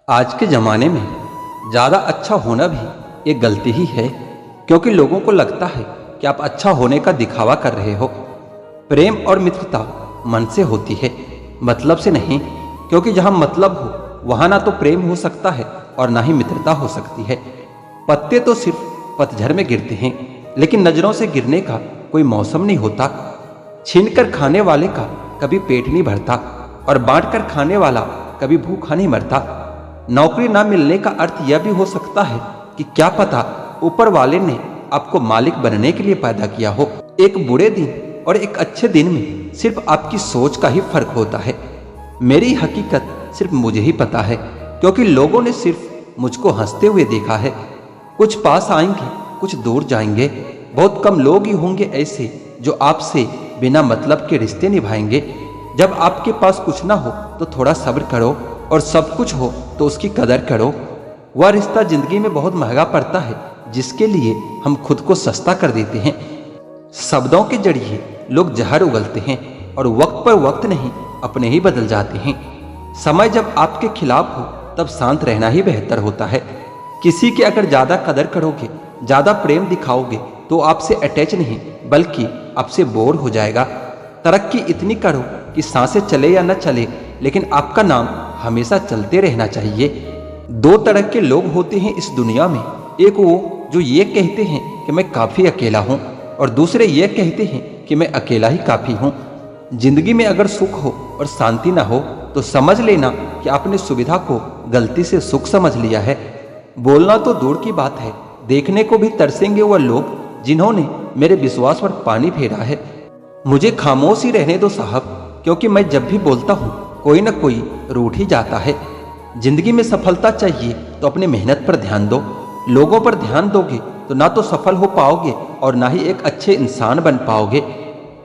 आज के ज़माने में ज़्यादा अच्छा होना भी एक गलती ही है, क्योंकि लोगों को लगता है कि आप अच्छा होने का दिखावा कर रहे हो। प्रेम और मित्रता मन से होती है, मतलब से नहीं, क्योंकि जहाँ मतलब हो वहाँ ना तो प्रेम हो सकता है और ना ही मित्रता हो सकती है। पत्ते तो सिर्फ पतझड़ में गिरते हैं, लेकिन नज़रों से गिरने का कोई मौसम नहीं होता। छीन कर खाने वाले का कभी पेट नहीं भरता और बांट कर खाने वाला कभी भूखा नहीं मरता। नौकरी ना मिलने का अर्थ यह भी हो सकता है कि क्या पता ऊपर वाले ने आपको मालिक बनने के लिए पैदा किया हो। एक बुरे दिन और एक अच्छे दिन में सिर्फ आपकी सोच का ही फर्क होता है। मेरी हकीकत सिर्फ मुझे ही पता है, क्योंकि लोगों ने सिर्फ मुझको हंसते हुए देखा है। कुछ पास आएंगे, कुछ दूर जाएंगे। बहुत कम लोग ही होंगे ऐसे जो आपसे बिना मतलब के रिश्ते निभाएंगे। जब आपके पास कुछ ना हो तो थोड़ा सब्र करो, और सब कुछ हो तो उसकी कदर करो। वह रिश्ता जिंदगी में बहुत महंगा पड़ता है जिसके लिए हम खुद को सस्ता कर देते हैं। शब्दों के जरिए लोग जहर उगलते हैं और वक्त पर वक्त नहीं अपने ही बदल जाते हैं। समय जब आपके खिलाफ हो तब शांत रहना ही बेहतर होता है। किसी की अगर ज़्यादा कदर करोगे, ज़्यादा प्रेम दिखाओगे तो आपसे अटैच नहीं बल्कि आपसे बोर हो जाएगा। तरक्की इतनी करो कि सांसें चले या न चले, लेकिन आपका नाम हमेशा चलते रहना चाहिए। दो तरह के लोग होते हैं इस दुनिया में, एक वो जो ये कहते हैं कि मैं काफ़ी अकेला हूँ, और दूसरे ये कहते हैं कि मैं अकेला ही काफ़ी हूँ। जिंदगी में अगर सुख हो और शांति ना हो तो समझ लेना कि आपने सुविधा को गलती से सुख समझ लिया है। बोलना तो दूर की बात है, देखने को भी तरसेंगे वह लोग जिन्होंने मेरे विश्वास पर पानी फेरा है। मुझे खामोश ही रहने दो साहब, क्योंकि मैं जब भी बोलता हूँ कोई ना कोई रूठ ही जाता है। जिंदगी में सफलता चाहिए तो अपनी मेहनत पर ध्यान दो। लोगों पर ध्यान दोगे तो ना तो सफल हो पाओगे और ना ही एक अच्छे इंसान बन पाओगे।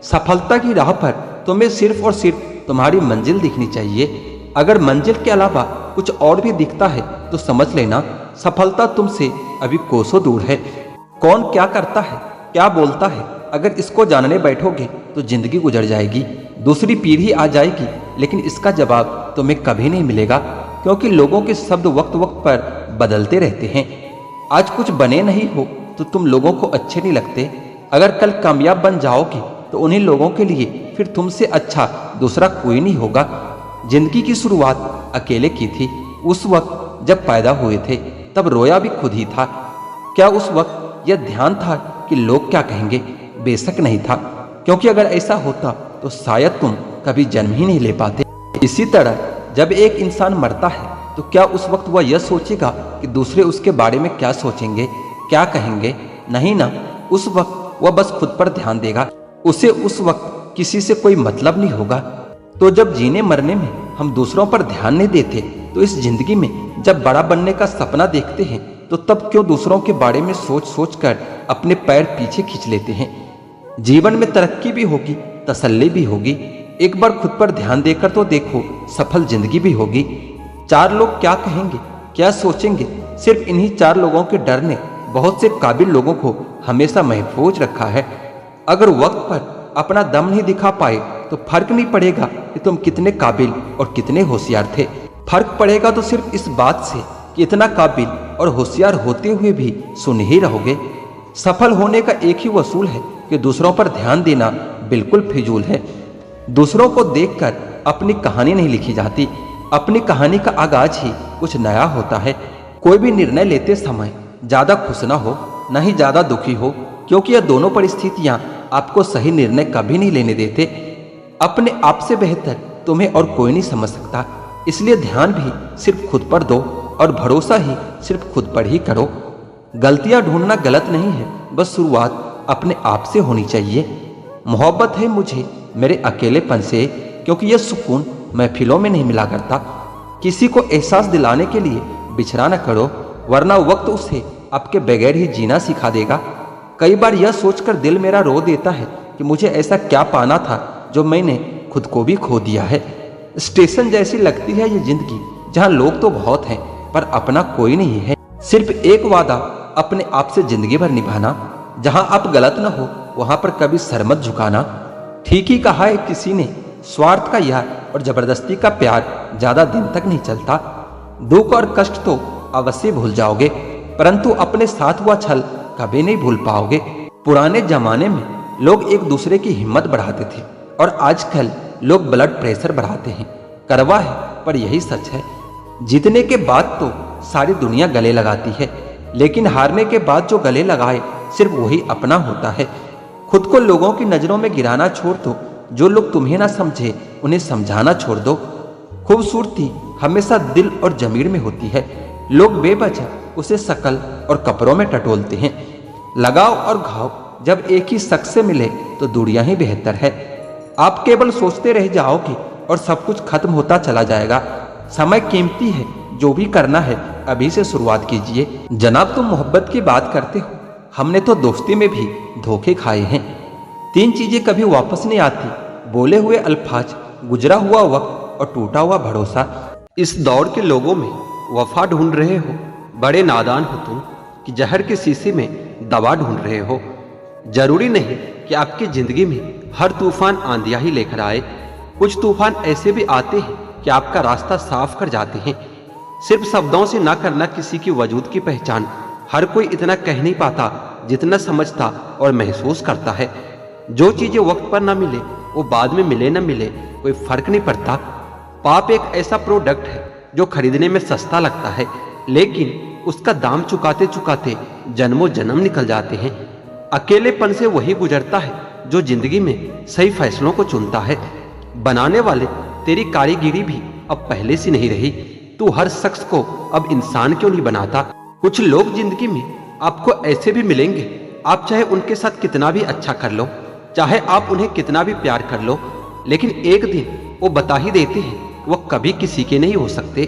सफलता की राह पर तुम्हें सिर्फ और सिर्फ तुम्हारी मंजिल दिखनी चाहिए। अगर मंजिल के अलावा कुछ और भी दिखता है तो समझ लेना सफलता तुमसे अभी कोसों दूर है। कौन क्या करता है, क्या बोलता है, अगर इसको जानने बैठोगे तो जिंदगी गुजर जाएगी, दूसरी पीढ़ी आ जाएगी, लेकिन इसका जवाब तुम्हें कभी नहीं मिलेगा, क्योंकि लोगों के शब्द वक्त वक्त पर बदलते रहते हैं। आज कुछ बने नहीं हो तो तुम लोगों को अच्छे नहीं लगते। अगर कल कामयाब बन जाओगे तो उन्हीं लोगों के लिए फिर तुमसे अच्छा दूसरा कोई नहीं होगा। जिंदगी की शुरुआत अकेले की थी। उस वक्त जब पैदा हुए थे तब रोया भी खुद ही था। क्या उस वक्त यह ध्यान था कि लोग क्या कहेंगे? बेशक नहीं था, क्योंकि अगर ऐसा होता तो शायद तुम कभी जन्म ही नहीं ले पाते। इसी तरह जब एक इंसान मरता है तो क्या उस वक्त वह यह सोचेगा कि दूसरे उसके बारे में क्या सोचेंगे, क्या कहेंगे? नहीं ना, उस वक्त वह बस खुद पर ध्यान देगा। उसे उस वक्त किसी से कोई मतलब नहीं होगा। तो जब जीने मरने में हम दूसरों पर ध्यान नहीं देते तो इस जिंदगी में जब बड़ा बनने का सपना देखते हैं तो तब क्यों दूसरों के बारे में सोच सोच कर अपने पैर पीछे खींच लेते हैं? जीवन में तरक्की भी होगी, तसल्ली भी होगी। एक बार खुद पर ध्यान देकर तो देखो, सफल जिंदगी भी होगी। चार लोग क्या कहेंगे, क्या सोचेंगे, सिर्फ इन्हीं चार लोगों के डर ने बहुत से काबिल लोगों को हमेशा महफूज रखा है। अगर वक्त पर अपना दम नहीं दिखा पाए तो फर्क नहीं पड़ेगा कि तुम कितने काबिल और कितने होशियार थे। फर्क पड़ेगा तो सिर्फ इस बात से कि इतना काबिल और होशियार होते हुए भी सुन ही रहोगे। सफल होने का एक ही वसूल है कि दूसरों पर ध्यान देना बिल्कुल फिजूल है। दूसरों को देखकर अपनी कहानी नहीं लिखी जाती, अपनी कहानी का आगाज ही कुछ नया होता है। कोई भी निर्णय लेते समय ज़्यादा खुश ना हो, ना ही ज़्यादा दुखी हो, क्योंकि यह दोनों परिस्थितियां आपको सही निर्णय कभी नहीं लेने देते। अपने आप से बेहतर तुम्हें और कोई नहीं समझ सकता, इसलिए ध्यान भी सिर्फ खुद पर दो और भरोसा ही सिर्फ खुद पर ही करो। गलतियां ढूंढना गलत नहीं है, बस शुरुआत अपने आप से होनी चाहिए। मोहब्बत है मुझे मेरे अकेलेपन से, क्योंकि यह सुकून महफिलों में नहीं मिला करता। किसी को एहसास दिलाने के लिए बिछड़ा न करो, वरना वक्त उसे आपके बगैर ही जीना सिखा देगा। कई बार यह सोचकर दिल मेरा रो देता है कि मुझे ऐसा क्या पाना था जो मैंने खुद को भी खो दिया है। स्टेशन जैसी लगती है ये जिंदगी, जहाँ लोग तो बहुत हैं पर अपना कोई नहीं है। सिर्फ एक वादा अपने आप से जिंदगी भर निभाना, जहाँ आप गलत न हो वहाँ पर कभी सर मत झुकाना। ठीक ही कहा है किसी ने, स्वार्थ का यार और जबरदस्ती का प्यार ज्यादा दिन तक नहीं चलता। दुख और कष्ट तो अवश्य भूल जाओगे, परंतु अपने साथ हुआ छल कभी नहीं भूल पाओगे। पुराने जमाने में लोग एक दूसरे की हिम्मत बढ़ाते थे और आजकल लोग ब्लड प्रेशर बढ़ाते हैं। कड़वा है पर यही सच है। जीतने के बाद तो सारी दुनिया गले लगाती है, लेकिन हारने के बाद जो गले लगाए सिर्फ वही अपना होता है। खुद को लोगों की नजरों में गिराना छोड़ दो, जो लोग तुम्हें ना समझे उन्हें समझाना छोड़ दो। खूबसूरती हमेशा दिल और जमीर में होती है। लोग बेवजह उसे शकल और कपड़ों में टटोलते हैं। लगाव और घाव जब एक ही शख्स से मिले तो दूरियां ही बेहतर है। आप केवल सोचते रह जाओगे और सब कुछ खत्म होता चला जाएगा। समय कीमती है, जो भी करना है अभी से शुरुआत कीजिए। जनाब, तुम मोहब्बत की बात करते हो, हमने तो दोस्ती में भी धोखे खाए हैं। 3 चीजें कभी वापस नहीं आती: बोले हुए अल्फाज, गुजरा हुआ वक्त और टूटा हुआ भरोसा। इस दौर के लोगों में वफा ढूंढ रहे हो, बड़े नादान हो तुम कि जहर के शीशे में दवा ढूंढ रहे हो। जरूरी नहीं कि आपकी जिंदगी में हर तूफान आंधियां ही लेकर आए। कुछ तूफान ऐसे भी आते हैं कि आपका रास्ता साफ कर जाते हैं। सिर्फ शब्दों से ना करना किसी की वजूद की पहचान। हर कोई इतना कह नहीं पाता जितना समझता और महसूस करता है। जो चीजें वक्त पर ना मिले वो बाद में मिले ना मिले कोई फर्क नहीं पड़ता। पाप एक ऐसा प्रोडक्ट है जो खरीदने में सस्ता लगता है, लेकिन उसका दाम चुकाते चुकाते जन्मों जन्म निकल जाते हैं। अकेलेपन से वही गुजरता है जो जिंदगी में सही फैसलों को चुनता है। बनाने वाले तेरी कारीगिरी भी अब पहले सी नहीं रही। तू हर शख्स को अब इंसान क्यों नहीं बनाता? कुछ लोग जिंदगी में आपको ऐसे भी मिलेंगे, आप चाहे उनके साथ कितना भी अच्छा कर लो, चाहे आप उन्हें कितना भी प्यार कर लो, लेकिन एक दिन वो बता ही देते हैं वो कभी किसी के नहीं हो सकते।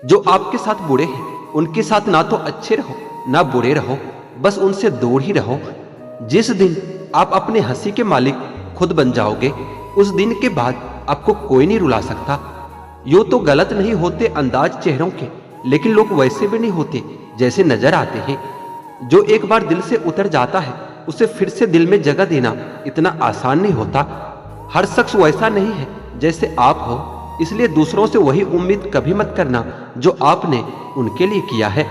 जो आपके साथ बुरे हैं उनके साथ ना तो अच्छे रहो ना बुरे रहो, बस उनसे दूर ही रहो। जिस दिन आप अपने हंसी के मालिक खुद बन जाओगे, उस दिन के बाद आपको कोई नहीं रुला सकता। यूं तो गलत नहीं होते अंदाज चेहरों के, लेकिन लोग वैसे भी नहीं होते जैसे नजर आते हैं। जो एक बार दिल से उतर जाता है उसे फिर से दिल में जगह देना इतना आसान नहीं होता। हर शख्स वैसा नहीं है जैसे आप हो, इसलिए दूसरों से वही उम्मीद कभी मत करना जो आपने उनके लिए किया है।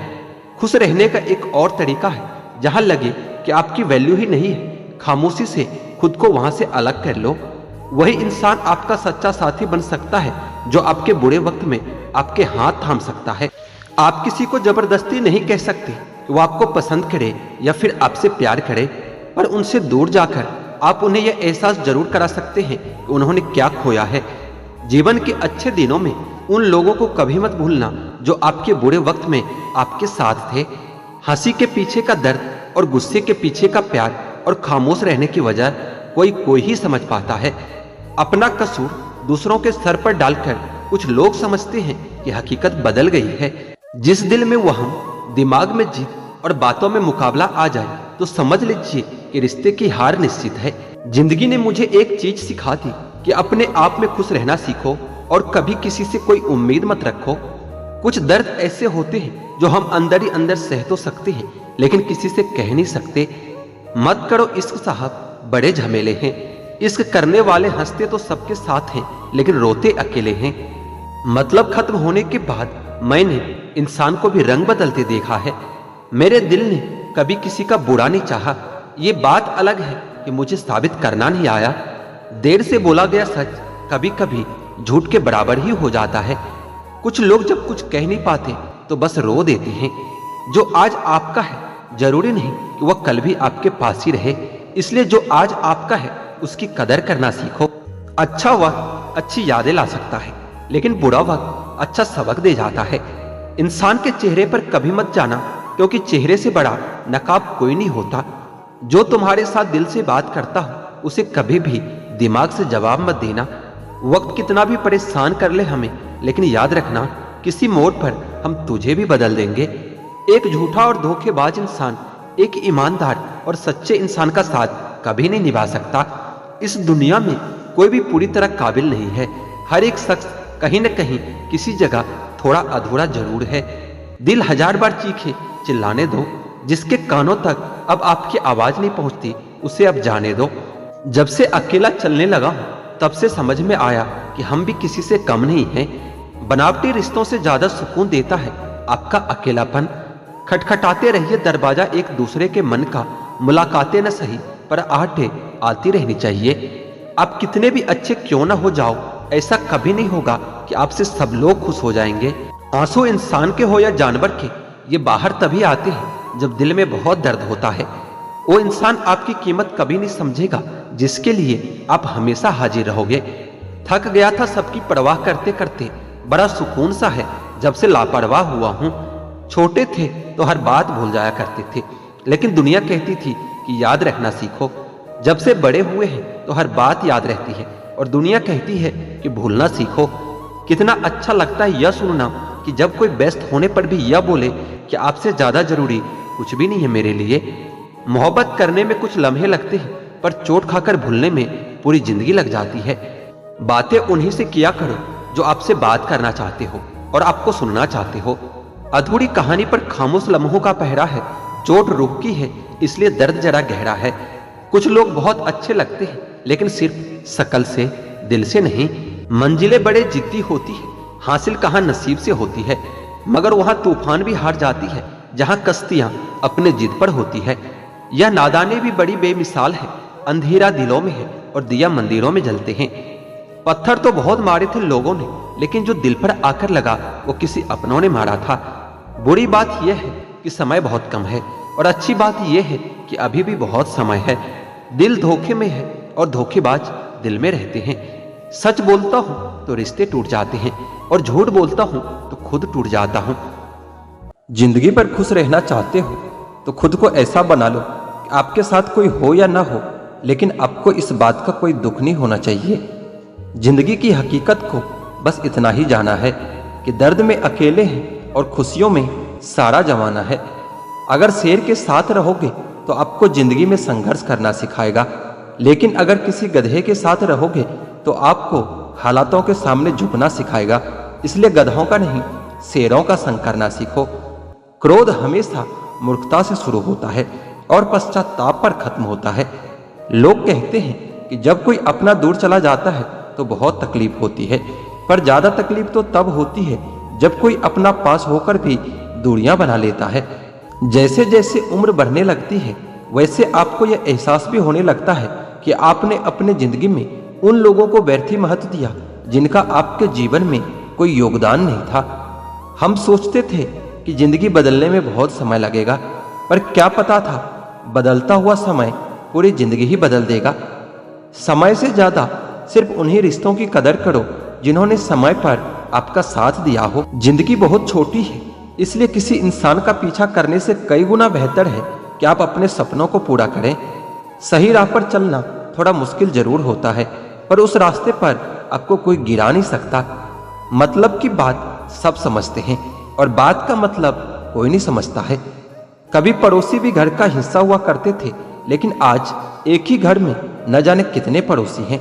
खुश रहने का एक और तरीका है, जहां लगे कि आपकी वैल्यू ही नहीं है, खामोशी से खुद को वहां से अलग कर लो। वही इंसान आपका सच्चा साथी बन सकता है जो आपके बुरे वक्त में आपके हाथ थाम सकता है। आप किसी को जबरदस्ती नहीं कह सकते कि वो आपको पसंद करे या फिर आपसे प्यार करे, पर उनसे दूर जाकर आप उन्हें यह एहसास जरूर करा सकते हैं कि उन्होंने क्या खोया है। जीवन के अच्छे दिनों में उन लोगों को कभी मत भूलना जो आपके बुरे वक्त में आपके साथ थे। हंसी के पीछे का दर्द और गुस्से के पीछे का प्यार और खामोश रहने की वजह कोई ही समझ पाता है। अपना कसूर दूसरों के सर पर डालकर कुछ लोग समझते हैं कि हकीकत बदल गई है। जिस दिल में वहम, दिमाग में जिद और बातों में मुकाबला आ जाए तो समझ लीजिए कि रिश्ते की हार निश्चित है। जिंदगी ने मुझे एक चीज सिखा दी कि अपने आप में खुश रहना सीखो और कभी किसी से कोई उम्मीद मत रखो। कुछ दर्द ऐसे होते हैं जो हम अंदर ही अंदर सह तो सकते हैं, लेकिन किसी से कह नहीं सकते। मत करो इश्क साहब, बड़े झमेले हैं। इश्क करने वाले हंसते तो सबके साथ हैं, लेकिन रोते अकेले हैं। मतलब खत्म होने के बाद मैंने इंसान को भी रंग बदलते देखा है। मेरे दिल ने कभी किसी का बुरा नहीं चाहा। ये बात अलग है कि मुझे साबित करना नहीं आया। देर से बोला गया सच कभी कभी झूठ के बराबर ही हो जाता है। कुछ लोग जब कुछ कह नहीं पाते तो बस रो देते हैं। जो आज आपका है जरूरी नहीं कि वह कल भी आपके पास ही रहे, इसलिए जो आज आपका है उसकी कदर करना सीखो। अच्छा वक्त अच्छी यादें ला सकता है, लेकिन बुरा वक्त अच्छा सबक दे जाता है। इंसान के चेहरे पर कभी मत जाना, क्योंकि चेहरे से बड़ा नकाब कोई नहीं होता। जो तुम्हारे साथ दिल से बात करता हो उसे कभी भी दिमाग से जवाब मत देना। वक्त कितना भी परेशान कर ले हमें, लेकिन याद रखना किसी मोड़ पर हम तुझे भी बदल देंगे। एक झूठा और धोखेबाज इंसान एक ईमानदार और सच्चे इंसान का साथ कभी नहीं निभा सकता। इस दुनिया में कोई भी पूरी तरह काबिल नहीं है। हर एक शख्स कहीं न कहीं किसी जगह थोड़ा अधूरा जरूर है। दिल 1000 बार चीखे, चिल्लाने दो। जिसके कानों तक अब आपकी आवाज नहीं पहुंचती उसे अब जाने दो। जब से अकेला चलने लगा हूं तब से समझ में आया कि हम भी किसी से कम नहीं हैं। बनावटी रिश्तों से ज्यादा सुकून देता है आपका अकेलापन। खटखटाते रहिए दरवाजा एक दूसरे के मन का, मुलाकातें न सही पर आहटें आती रहनी चाहिए। आप कितने भी अच्छे क्यों ना हो जाओ, ऐसा कभी नहीं होगा कि आपसे सब लोग खुश हो जाएंगे। आंसू इंसान के हो या जानवर के, ये बाहर तभी आते हैं जब दिल में बहुत दर्द होता है। वो इंसान आपकी कीमत कभी नहीं समझेगा जिसके लिए आप हमेशा हाजिर रहोगे। थक गया था सबकी परवाह करते करते, बड़ा सुकून सा है जब से लापरवाह हुआ हूं। छोटे थे तो हर बात भूल जाया करते थे, लेकिन दुनिया कहती थी कि याद रखना सीखो। जब से बड़े हुए हैं तो हर बात याद रहती है और दुनिया कहती है कि भूलना सीखो। कितना अच्छा लगता है यह सुनना कि जब कोई व्यस्त होने पर भी यह बोले कि आपसे ज्यादा जरूरी कुछ भी नहीं है मेरे लिए। मोहब्बत करने में कुछ लम्हे लगते हैं, पर चोट खाकर भूलने में पूरी जिंदगी लग जाती है। बातें उन्हीं से किया करो जो आपसे बात करना चाहते हो और आपको सुनना चाहते हो। अधूरी कहानी पर खामोश लम्हों का पहरा है। चोट रूह की है, इसलिए दर्द जरा गहरा है। कुछ लोग बहुत अच्छे लगते हैं, लेकिन सिर्फ शकल से, दिल से नहीं। मंजिलें बड़े जिद्दी होती है, हासिल कहाँ नसीब से होती है, मगर वहां तूफान भी हार जाती है जहां कश्तियां अपने जिद पर होती है। यह नादानी भी बड़ी बेमिसाल है। अंधेरा दिलों में है और दिया मंदिरों में जलते हैं। पत्थर तो बहुत मारे थे लोगों ने, लेकिन जो दिल पर आकर लगा वो किसी अपनों ने मारा था। बुरी बात यह है कि समय बहुत कम है और अच्छी बात यह है कि अभी भी बहुत समय है। दिल धोखे में है और धोखेबाज दिल में रहते हैं। सच बोलता हूं तो रिश्ते टूट जाते हैं और झूठ बोलता हूं तो खुद टूट जाता हूं। जिंदगी पर खुश रहना चाहते हो तो खुद को ऐसा बना लो कि आपके साथ कोई हो या ना हो, लेकिन आपको इस बात का कोई दुख नहीं होना चाहिए। जिंदगी की हकीकत को बस इतना ही जाना है कि दर्द में अकेले हैं और खुशियों में सारा जमाना है। अगर शेर के साथ रहोगे तो आपको जिंदगी में संघर्ष करना सिखाएगा, लेकिन अगर किसी गधे के साथ रहोगे तो आपको हालातों के सामने झुकना सिखाएगा। इसलिए गधों का नहीं, शेरों का संग करना सीखो। क्रोध हमेशा मूर्खता से शुरू होता है और पश्चाताप पर खत्म होता है। लोग कहते हैं कि जब कोई अपना दूर चला जाता है तो बहुत तकलीफ होती है, पर ज्यादा तकलीफ तो तब होती है जब कोई अपना पास होकर भी दूरियां बना लेता है। जैसे जैसे उम्र बढ़ने लगती है, वैसे आपको यह एहसास भी होने लगता है कि आपने अपने जिंदगी में उन लोगों को व्यर्थ महत्व दिया जिनका आपके जीवन में कोई योगदान नहीं था। हम सोचते थे कि जिंदगी बदलने में बहुत समय लगेगा, पर क्या पता था बदलता हुआ समय पूरी जिंदगी ही बदल देगा। समय से ज्यादा सिर्फ उन्हीं रिश्तों की कदर करो जिन्होंने समय पर आपका साथ दिया हो। जिंदगी बहुत छोटी है, इसलिए किसी इंसान का पीछा करने से कई गुना बेहतर है कि आप अपने सपनों को पूरा करें। सही राह पर चलना थोड़ा मुश्किल जरूर होता है, पर उस रास्ते पर आपको कोई गिरा नहीं सकता। मतलब की बात सब समझते हैं और बात का मतलब कोई नहीं समझता है। कभी पड़ोसी भी घर का हिस्सा हुआ करते थे, लेकिन आज एक ही घर में न जाने कितने पड़ोसी हैं।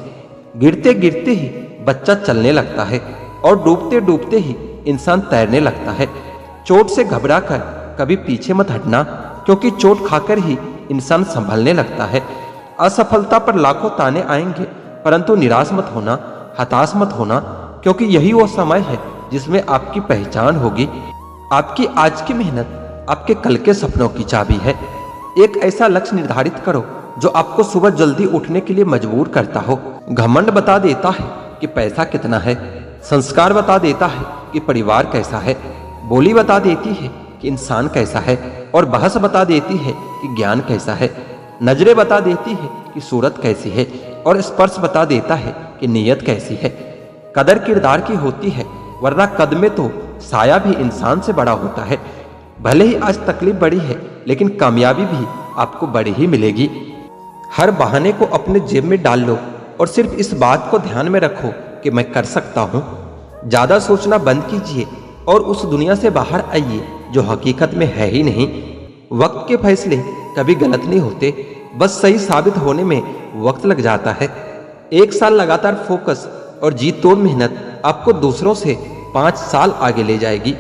गिरते गिरते ही बच्चा चलने लगता है और डूबते डूबते ही इंसान तैरने लगता है। चोट से घबराकर कभी पीछे मत हटना, क्योंकि चोट खाकर ही इंसान संभलने लगता है। असफलता पर लाखों ताने आएंगे, परंतु निराश मत होना, हताश मत होना, क्योंकि यही वो समय है जिसमें आपकी पहचान होगी। आपकी आज की मेहनत आपके कल के सपनों की चाबी है। एक ऐसा लक्ष्य निर्धारित करो जो आपको सुबह जल्दी उठने के लिए मजबूर करता हो। घमंड बता देता है कि पैसा कितना है, संस्कार बता देता है कि परिवार कैसा है, बोली बता देती है कि इंसान कैसा है, और बहस बता देती है कि ज्ञान कैसा है। नजरें बता देती है कि सूरत कैसी है, और स्पर्श बता देता है कि नीयत कैसी है। कदर किरदार की होती है, वरना कद में तो साया भी इंसान से बड़ा होता है। भले ही आज तकलीफ बड़ी है, लेकिन कामयाबी भी आपको बड़ी ही मिलेगी। हर बहाने को अपने जेब में डाल लो और सिर्फ इस बात को ध्यान में रखो कि मैं कर सकता हूँ। ज्यादा सोचना बंद कीजिए और उस दुनिया से बाहर आइए जो हकीकत में है ही नहीं। वक्त के फैसले कभी गलत नहीं होते, बस सही साबित होने में वक्त लग जाता है। 1 साल लगातार फोकस और जी तोड़ मेहनत आपको दूसरों से 5 साल आगे ले जाएगी।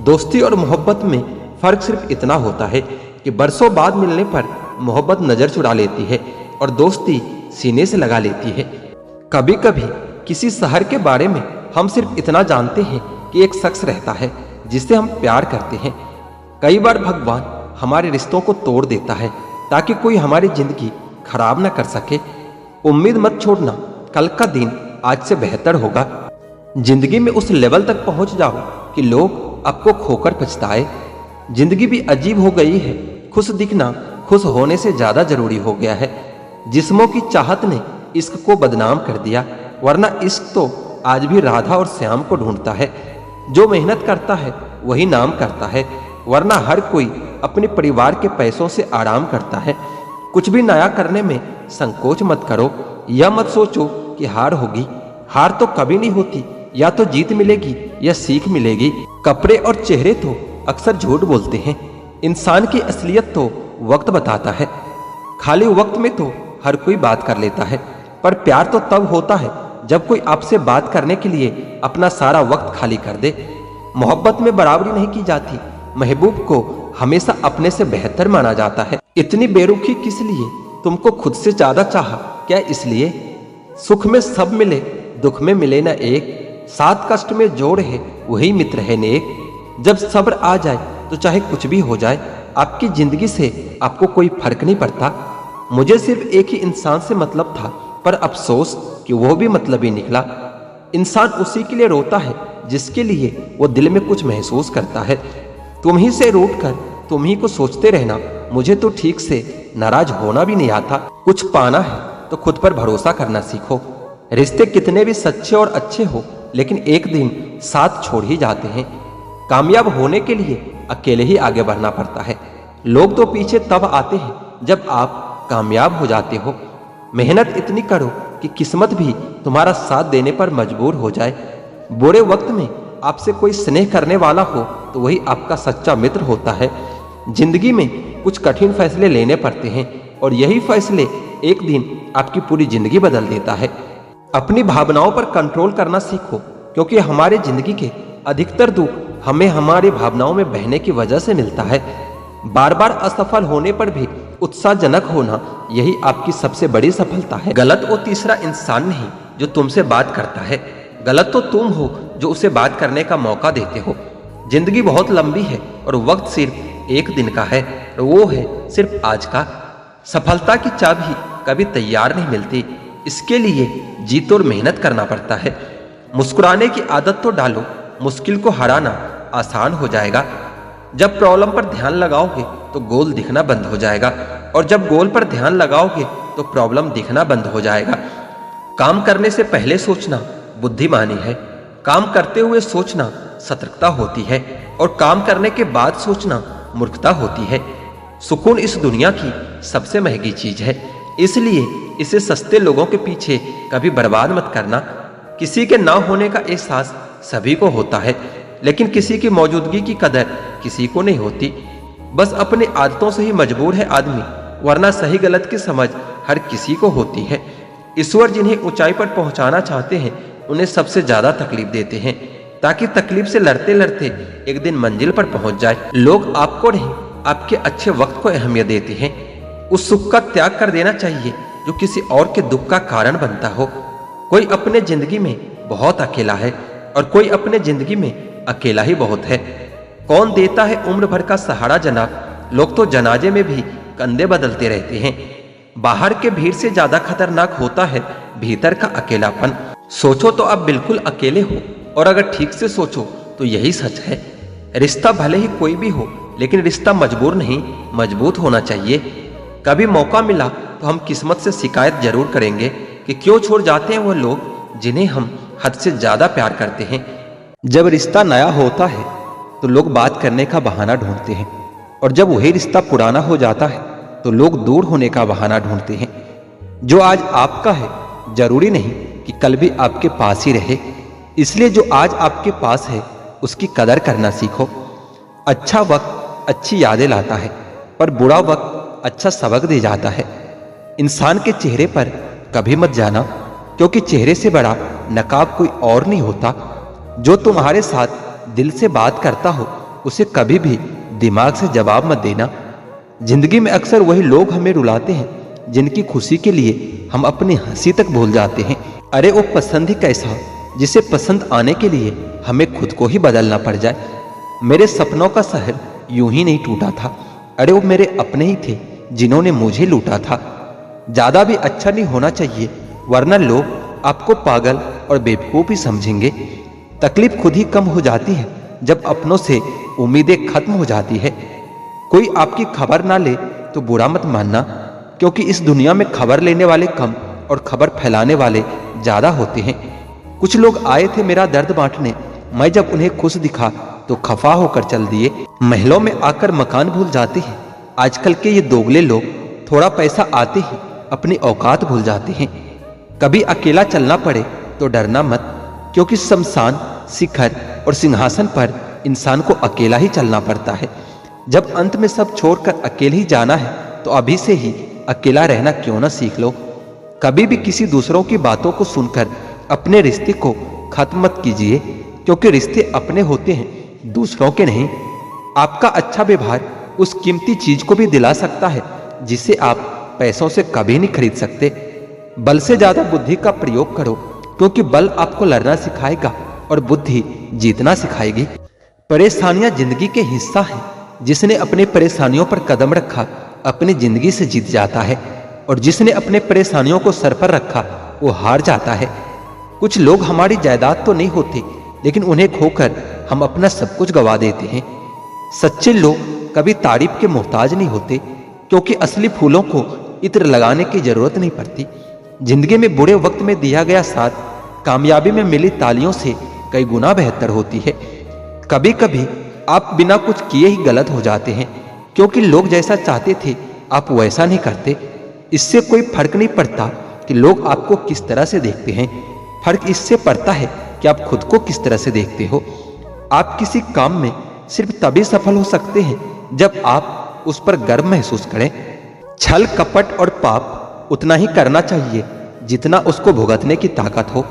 दोस्ती और मोहब्बत में फर्क सिर्फ इतना होता है कि बरसों बाद मिलने पर मोहब्बत नजर चुरा लेती है और दोस्ती सीने से लगा लेती है। कभी कभी किसी शहर के बारे में हम सिर्फ इतना जानते हैं कि एक शख्स रहता है जिससे हम प्यार करते हैं। कई बार भगवान हमारे रिश्तों को तोड़ देता है ताकि कोई हमारी जिंदगी खराब ना कर सके। उम्मीद मत छोड़ना, कल का दिन आज से बेहतर होगा। जिंदगी में उस लेवल तक पहुंच जाओ कि लोग आपको खोकर पछताए। जिंदगी भी अजीब हो गई है, खुश दिखना खुश होने से ज्यादा जरूरी हो गया है। जिस्मों की चाहत ने इश्क को बदनाम कर दिया, वरना इश्क तो आज भी राधा और श्याम को ढूंढता है। जो मेहनत करता है वही नाम करता है, वरना हर कोई अपने परिवार के पैसों से आराम करता है। कुछ भी नया करने में संकोच मत करो, या मत सोचो कि हार होगी। हार तो कभी नहीं होती, या तो जीत मिलेगी या सीख मिलेगी। कपड़े और चेहरे तो अक्सर झूठ बोलते हैं, इंसान की असलियत तो वक्त बताता है। खाली वक्त में तो हर कोई बात कर लेता है, पर प्यार तो तब होता है जब कोई आपसे बात करने के लिए अपना सारा वक्त खाली कर दे। मोहब्बत में बराबरी नहीं की जाती, महबूब को हमेशा अपने से बेहतर माना जाता है। इतनी बेरुखी किस लिए? तुमको खुद से ज्यादा चाहा क्या इसलिए? सुख में सब मिले, दुख में मिले न एक, साथ कष्ट में जोड़ है वही मित्र है नेक। जब सब्र आ जाए तो चाहे कुछ भी हो जाए, आपकी जिंदगी से आपको कोई फर्क नहीं पड़ता। मुझे सिर्फ एक ही इंसान से मतलब था, पर अफसोस कि वो भी मतलब ही निकला। इंसान उसी के लिए रोता है जिसके लिए वो दिल में कुछ महसूस करता है। तुम ही से रूठ कर तुम ही को सोचते रहना, मुझे तो ठीक से नाराज होना भी नहीं आता। कुछ पाना है तो खुद पर भरोसा करना सीखो। रिश्ते कितने भी सच्चे और अच्छे हो, लेकिन एक दिन साथ छोड़ ही जाते हैं। कामयाब होने के लिए अकेले ही आगे बढ़ना पड़ता है। लोग तो पीछे तब आते हैं जब आप कामयाब हो जाते हो। मेहनत इतनी करो कि किस्मत भी तुम्हारा साथ देने पर मजबूर हो जाए। बुरे वक्त में आपसे कोई स्नेह करने वाला हो तो वही आपका सच्चा मित्र होता है। जिंदगी में कुछ कठिन फैसले लेने पड़ते हैं, और यही फैसले एक दिन आपकी पूरी जिंदगी बदल देता है। अपनी भावनाओं पर कंट्रोल करना सीखो, क्योंकि हमारे जिंदगी के अधिकतर दुख हमें हमारी भावनाओं में बहने की वजह से मिलता है। बार बार असफल होने पर भी उत्साहजनक होना, यही आपकी सबसे बड़ी सफलता है। गलत वो तीसरा इंसान नहीं जो तुमसे बात करता है, गलत तो तुम हो जो उसे बात करने का मौका देते हो। जिंदगी बहुत लंबी है और वक्त सिर्फ एक दिन का है, और वो है सिर्फ आज का। सफलता की चाबी कभी तैयार नहीं मिलती, इसके लिए जीत और मेहनत करना पड़ता है। मुस्कुराने की आदत तो डालो, मुश्किल को हराना आसान हो जाएगा। जब प्रॉब्लम पर ध्यान लगाओगे तो गोल दिखना बंद हो जाएगा, और जब गोल पर ध्यान लगाओगे तो प्रॉब्लम दिखना बंद हो जाएगा। काम करने से पहले सोचना बुद्धिमानी है, काम करते हुए सोचना सतर्कता होती है, और काम करने के बाद सोचना मूर्खता होती है। सुकून इस दुनिया की सबसे महंगी चीज है, इसलिए इसे सस्ते लोगों के पीछे कभी बर्बाद मत करना। किसी के ना होने का एहसास सभी को होता है, लेकिन किसी की मौजूदगी की कदर किसी को नहीं होती। बस अपनी आदतों से ही मजबूर है आदमी, वरना सही गलत की समझ हर किसी को होती है। ईश्वर जिन्हें ऊंचाई पर पहुंचाना चाहते हैं उन्हें सबसे ज्यादा तकलीफ देते हैं, ताकि तकलीफ से लड़ते लड़ते एक दिन मंजिल पर पहुंच जाए। लोग आपको नहीं, आपके अच्छे वक्त को अहमियत देते हैं। उस सुख का त्याग कर देना चाहिए जो किसी और के दुख का कारण बनता हो। कोई अपने जिंदगी में बहुत अकेला है, और कोई अपने जिंदगी में अकेला ही बहुत है। कौन देता है उम्र भर का सहारा जनाब, लोग तो जनाजे में भी कंधे बदलते रहते हैं। बाहर के भीड़ से ज्यादा खतरनाक होता है भीतर का अकेलापन। सोचो तो आप बिल्कुल अकेले हो, और अगर ठीक से सोचो तो यही सच है। रिश्ता भले ही कोई भी हो, लेकिन रिश्ता मजबूर नहीं, मजबूत होना चाहिए। कभी मौका मिला तो हम किस्मत से शिकायत जरूर करेंगे कि क्यों छोड़ जाते हैं वो लोग जिन्हें हम हद से ज्यादा प्यार करते हैं। जब रिश्ता नया होता है तो लोग बात करने का बहाना ढूंढते हैं, और जब वही रिश्ता पुराना हो जाता है तो लोग दूर होने का बहाना ढूंढते हैं। जो आज आपका है जरूरी नहीं कि कल भी आपके पास ही रहे, इसलिए जो आज आपके पास है उसकी कदर करना सीखो। अच्छा वक्त अच्छी यादें लाता है, पर बुरा वक्त अच्छा सबक दे जाता है। इंसान के चेहरे पर कभी मत जाना, क्योंकि चेहरे से बड़ा नकाब कोई और नहीं होता। जो तुम्हारे साथ दिल से बात करता हो उसे कभी भी दिमाग से जवाब मत देना। जिंदगी में अक्सर वही लोग हमें रुलाते हैं जिनकी खुशी के लिए हम अपनी हंसी तक भूल जाते हैं। अरे वो पसंद ही कैसा जिसे पसंद आने के लिए हमें खुद को ही बदलना पड़ जाए। मेरे सपनों का शहर यूं ही नहीं टूटा था। अरे वो मेरे अपने ही थे जिन्होंने मुझे लूटा था। ज्यादा भी अच्छा नहीं होना चाहिए, वरना लोग आपको पागल और बेवकूफ ही समझेंगे। तकलीफ खुद ही कम हो जाती है जब अपनों से उम्मीदें खत्म हो जाती है। कोई आपकी खबर ना ले तो बुरा मत मानना, क्योंकि इस दुनिया में खबर लेने वाले कम और खबर फैलाने वाले ज्यादा होते हैं। कुछ लोग आए थे मेरा दर्द बांटने, मैं जब उन्हें खुश दिखा तो खफा होकर चल दिए। महलों में आकर मकान भूल जाते हैं। आजकल के ये दोगले लोग थोड़ा पैसा आते ही अपनी औकात भूल जाते हैं। कभी अकेला चलना पड़े तो डरना मत, क्योंकि शमशान, शिखर और सिंहासन पर इंसान को अकेला ही चलना पड़ता है। जब अंत में सब छोड़कर अकेले ही जाना है तो अभी से ही अकेला रहना क्यों ना सीख लो। कभी भी किसी दूसरों की बातों को सुनकर अपने रिश्ते को खत्म मत कीजिए, क्योंकि रिश्ते अपने होते हैं, दूसरों के नहीं। आपका अच्छा व्यवहार उस कीमती चीज को भी दिला सकता है जिसे आप पैसों से कभी नहीं खरीद सकते। बल से ज्यादा बुद्धि का प्रयोग करो, क्योंकि बल आपको लड़ना सिखाएगा और बुद्धि जीतना सिखाएगी। परेशानियां जिंदगी के हिस्सा हैं। जिसने अपनी परेशानियों पर कदम रखा अपनी जिंदगी से जीत जाता है, और जिसने अपने परेशानियों को सर पर रखा वो हार जाता है। कुछ लोग हमारी जायदाद तो नहीं होते, लेकिन उन्हें खोकर हम अपना सब कुछ गवा देते हैं। सच्चे लोग कभी तारीफ के मोहताज नहीं होते, क्योंकि असली फूलों को इत्र लगाने की जरूरत नहीं पड़ती। जिंदगी में बुरे वक्त में दिया गया साथ कामयाबी में मिली तालियों से कई गुना बेहतर होती है। कभी कभी आप बिना कुछ किए ही गलत हो जाते हैं, क्योंकि लोग जैसा चाहते थे आप वैसा नहीं करते। इससे कोई फर्क नहीं पड़ता कि लोग आपको किस तरह से देखते हैं, फर्क इससे पड़ता है कि आप खुद को किस तरह से देखते हो। आप किसी काम में सिर्फ तभी सफल हो सकते हैं जब आप उस पर गर्व महसूस करें। छल, कपट और पाप उतना ही करना चाहिए जितना उसको भुगतने की ताकत हो,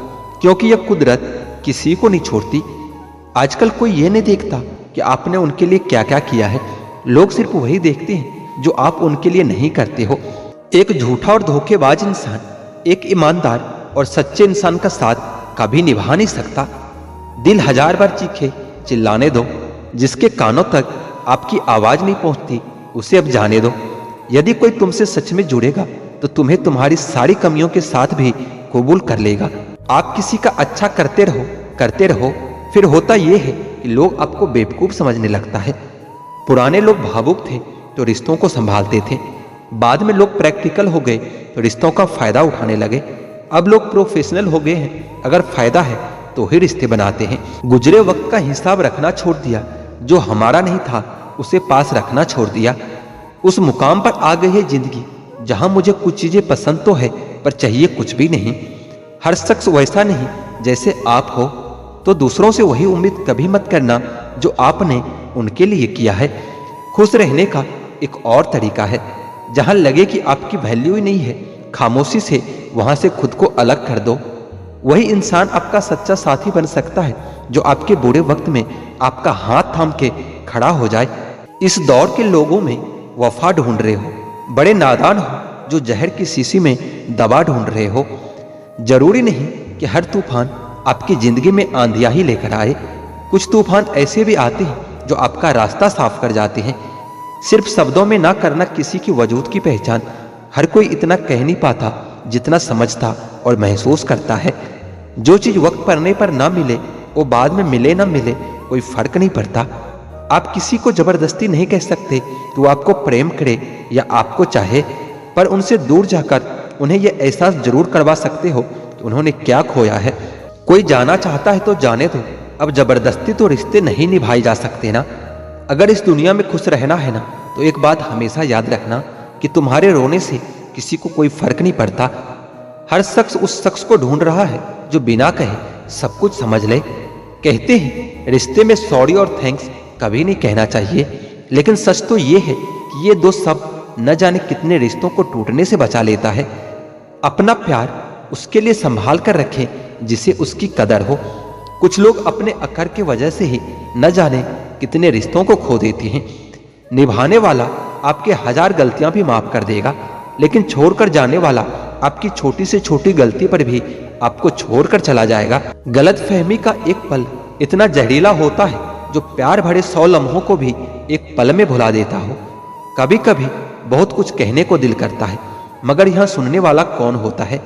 क्योंकि यह कुदरत किसी को नहीं छोड़ती। आजकल कोई ये नहीं देखता कि आपने उनके लिए क्या क्या किया है। लोग सिर्फ वही देखते हैं जो आप उनके लिए नहीं करते हो। एक झूठा और धोखेबाज इंसान एक ईमानदार और सच्चे इंसान का साथ कभी निभा नहीं सकता। दिल हजार बार चीखे, चिल्लाने दो। जिसके कानों तक आपकी आवाज नहीं पहुंचती उसे अब जाने दो। यदि कोई तुमसे सच में जुड़ेगा तो तुम्हें तुम्हारी सारी कमियों के साथ भी कबूल कर लेगा। आप किसी का अच्छा करते रहो, फिर होता यह है कि लोग आपको बेवकूफ समझने लगता है। पुराने लोग भावुक थे तो रिश्तों को संभालते थे, बाद में लोग प्रैक्टिकल हो गए तो रिश्तों का फायदा उठाने लगे। अब लोग प्रोफेशनल हो गए हैं, अगर फायदा है तो ही रिश्ते बनाते हैं। गुजरे वक्त का हिसाब रखना छोड़ दिया, जो हमारा नहीं था उसे पास रखना छोड़ दिया। उस मुकाम पर आ गई है जिंदगी जहां मुझे कुछ चीजें पसंद तो है पर चाहिए कुछ भी नहीं। हर शख्स वैसा नहीं जैसे आप हो, तो दूसरों से वही उम्मीद कभी मत करना जो आपने उनके लिए किया है। खुश रहने का एक और तरीका है, जहां लगे कि आपकी वैल्यू ही नहीं है, खामोशी से वहां से खुद को अलग कर दो। वही इंसान आपका सच्चा साथी बन सकता है जो आपके बुरे वक्त में आपका हाथ थाम के खड़ा हो जाए। इस दौर के लोगों में वफा ढूंढ रहे हो, बड़े नादान हो जो जहर की शीशी में दवा ढूंढ रहे हो। जरूरी नहीं कि हर तूफान आपकी जिंदगी में आंधियां ही लेकर आए। कुछ तूफान ऐसे भी आते हैं जो आपका रास्ता साफ कर जाते हैं। सिर्फ शब्दों में ना करना किसी की वजूद की पहचान। हर कोई इतना कह नहीं पाता जितना समझता और महसूस करता है। जो चीज वक्त पड़ने पर ना मिले वो बाद में मिले ना मिले कोई फर्क नहीं पड़ता। आप किसी को जबरदस्ती नहीं कह सकते कि वो आपको प्रेम करे या आपको चाहे, पर उनसे दूर जाकर उन्हें यह एहसास जरूर करवा सकते हो कि उन्होंने क्या खोया है। कोई जाना चाहता है तो जाने दो, अब जबरदस्ती तो रिश्ते नहीं निभाए जा सकते ना। अगर इस दुनिया में खुश रहना है ना तो एक बात हमेशा याद रखना कि तुम्हारे रोने से किसी को कोई फर्क नहीं पड़ता। हर शख्स उस शख्स को ढूंढ रहा है जो बिना कहे सब कुछ समझ ले। कहते हैं रिश्ते में सॉरी और थैंक्स कभी नहीं कहना चाहिए, लेकिन सच तो ये है कि ये दो शब्द न जाने कितने रिश्तों को टूटने से बचा लेता है। अपना प्यार उसके लिए संभाल कर रखें जिसे उसकी कदर हो। कुछ लोग अपने अकड़ की वजह से ही न जाने कितने रिश्तों को खो देते हैं। निभाने वाला आपके हजार गलतियां भी माफ कर देगा, लेकिन छोड़कर जाने वाला आपकी छोटी से छोटी गलती पर भी आपको छोड़कर चला जाएगा। गलतफहमी का एक पल इतना जहरीला होता है जो प्यार भरे 100 लम्हों को भी एक पल में भुला देता हो। कभी कभी बहुत कुछ कहने को दिल करता है, मगर यहाँ सुनने वाला कौन होता है।